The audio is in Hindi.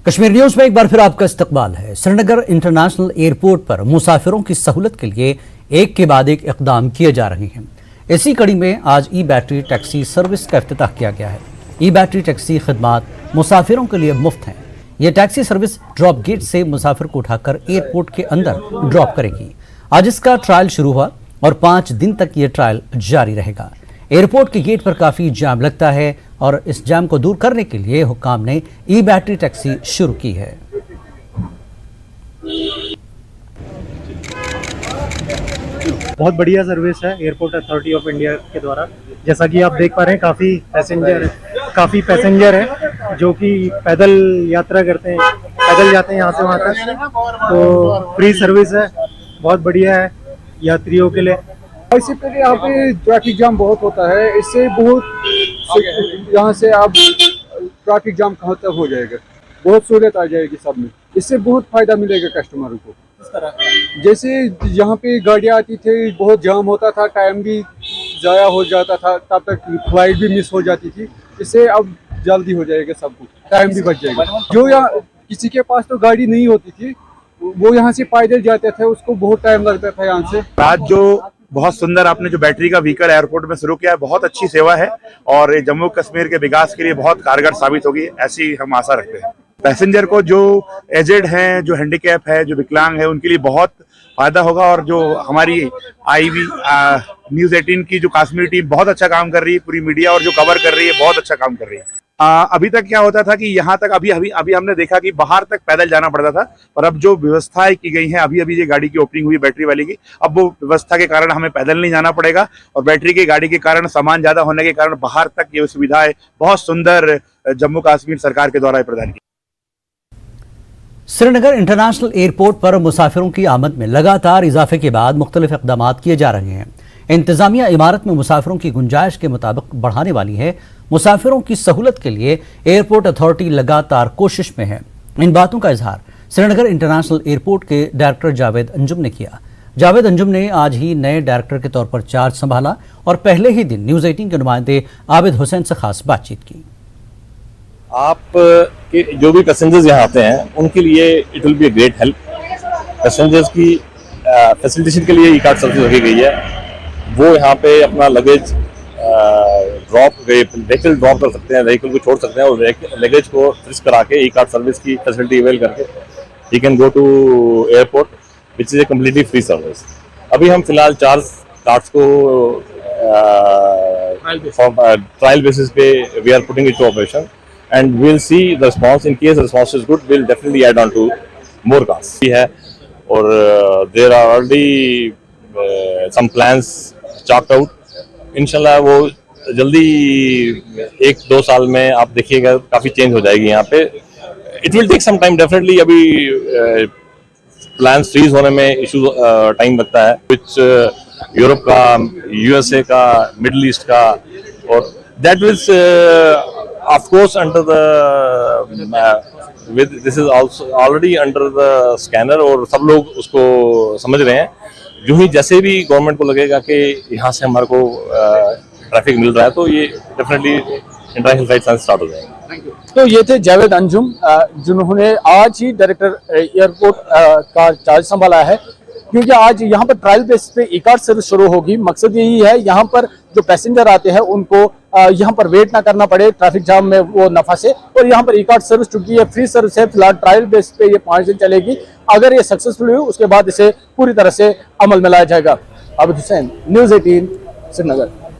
कश्मीर न्यूज में एक बार फिर आपका इस्तकबाल है। श्रीनगर इंटरनेशनल एयरपोर्ट पर मुसाफिरों की सहूलत के लिए एक के बाद एक इकदाम किए जा रहे हैं। इसी कड़ी में आज ई बैटरी टैक्सी सर्विस का इफ्तिताह किया गया है। ई बैटरी टैक्सी खिदमात मुसाफिरों के लिए मुफ्त हैं। ये टैक्सी सर्विस ड्रॉप गेट से मुसाफिर को उठाकर एयरपोर्ट के अंदर ड्रॉप करेगी। आज इसका ट्रायल शुरू हुआ और 5 दिन तक ये ट्रायल जारी रहेगा। एयरपोर्ट के गेट पर काफ़ी जाम लगता है और इस जाम को दूर करने के लिए हुक्काम ने ई बैटरी टैक्सी शुरू की है। बहुत बढ़िया सर्विस है एयरपोर्ट अथॉरिटी ऑफ इंडिया के द्वारा। जैसा कि आप देख पा रहे हैं काफ़ी पैसेंजर है जो कि पैदल यात्रा करते हैं, पैदल जाते हैं यहाँ से वहाँ तक। तो फ्री सर्विस है, बहुत बढ़िया है यात्रियों के लिए। इससे पहले यहाँ पे ट्रैफिक जाम बहुत होता है, इससे बहुत यहाँ से आप ट्रैफिक जाम कहाँ तक हो जाएगा, बहुत सहूलियत आ जाएगी सब में। इससे बहुत फायदा मिलेगा कस्टमर को। इस तरह जैसे यहाँ पे गाड़ियाँ आती थी, बहुत जाम होता था, टाइम भी ज़ाया हो जाता था, तब तक फ्लाइट भी मिस हो जाती थी। इससे अब जल्दी हो जाएगा सब कुछ, टाइम भी बच जाएगा। जो यहाँ किसी के पास तो गाड़ी नहीं होती थी, वो यहाँ से पैदल जाते थे, उसको बहुत टाइम लगता था यहाँ से। आज जो बहुत सुंदर आपने जो बैटरी का व्हीकल एयरपोर्ट में शुरू किया है, बहुत अच्छी सेवा है और ये जम्मू कश्मीर के विकास के लिए बहुत कारगर साबित होगी, ऐसी हम आशा रखते हैं। पैसेंजर को जो एजेड हैं, जो हैंडीकैप है, जो विकलांग है, उनके लिए बहुत फायदा होगा। और जो हमारी आईवी न्यूज़ 18 की जो कश्मीर टीम बहुत अच्छा काम कर रही है, पूरी मीडिया और जो कवर कर रही है बहुत अच्छा काम कर रही है। अभी तक क्या होता था कि यहाँ तक अभी हमने देखा कि बाहर तक पैदल जाना पड़ता था, पर अब जो व्यवस्थाएं की गई हैं, अभी ये गाड़ी की ओपनिंग हुई बैटरी वाली की, अब वो व्यवस्था के कारण हमें पैदल नहीं जाना पड़ेगा और बैटरी की गाड़ी के कारण सामान ज्यादा होने के कारण बाहर तक ये सुविधाएं बहुत सुंदर जम्मू कश्मीर सरकार के द्वारा प्रदान की। श्रीनगर इंटरनेशनल एयरपोर्ट पर मुसाफिरों की आमद में लगातार इजाफे के बाद मुख्तलिफ इक़दाम किए जा रहे हैं। इंतजामिया इमारत में मुसाफिरों की गुंजाइश के मुताबिक बढ़ाने वाली है। मुसाफिरों की सहूलत के लिए एयरपोर्ट अथॉरिटी लगातार कोशिश में है। इन बातों का इजहार श्रीनगर इंटरनेशनल एयरपोर्ट के डायरेक्टर जावेद अंजुम ने किया। जावेद अंजुम ने आज ही नए डायरेक्टर के तौर पर चार्ज संभाला और पहले ही दिन न्यूज़ 18 के नुमाइंदे आबिद हुसैन से खास बातचीत की। आप के जो भी पैसेंजर्स यहाँ आते हैं उनके लिए it will be a great help. Passengers की फैसिलिटेशन के लिए ई कार्ड सर्विस रखी गई है। वो यहाँ पे अपना लगेज व्हीकल ड्रॉप कर सकते हैं, व्हीकल को छोड़ सकते हैं और लगेज को फ्रिज करा के ई कार्ड सर्विस की फैसिलिटी अवेल करके he can go to airport which is a completely free service. अभी हम फिलहाल 4 कार्ड्स को ट्रायल बेसिस पे we are putting it to operation and we'll see the response. In case the response is good, we'll definitely add on to more cars. है और there are already some plans chalked out. इंशाल्लाह वो जल्दी 1-2 साल में आप देखिएगा काफी चेंज हो जाएगी यहाँ पे। It will take some time definitely। अभी plans freeze होने में इशू टाइम लगता है, which यूरोप का, USA का, मिडिल ईस्ट का, और that was of course under the this is also already under the scanner और सब लोग उसको समझ रहे हैं। जो ही जैसे भी गवर्नमेंट को लगेगा कि यहाँ से हमारे को ट्रैफिक मिल रहा है तो ये डेफिनेटली इंटरनेशनल फ्लाइट स्टार्ट हो जाएंगे। तो ये थे जावेद अंजुम जिन्होंने आज ही डायरेक्टर एयरपोर्ट का चार्ज संभाला है, क्योंकि आज यहाँ पर ट्रायल बेस पे ई कार्ड सर्विस शुरू होगी। मकसद यही है यहाँ पर जो पैसेंजर आते हैं उनको यहाँ पर वेट ना करना पड़े ट्रैफिक जाम में वो नफा से। और यहाँ पर ई कार्ड सर्विस चूंकि ये फ्री सर्विस है, फिलहाल ट्रायल बेस पे ये 5 दिन चलेगी। अगर ये सक्सेसफुल हुई उसके बाद इसे पूरी तरह से अमल में लाया जाएगा। आबिद हुसैन, न्यूज़ 18, श्रीनगर।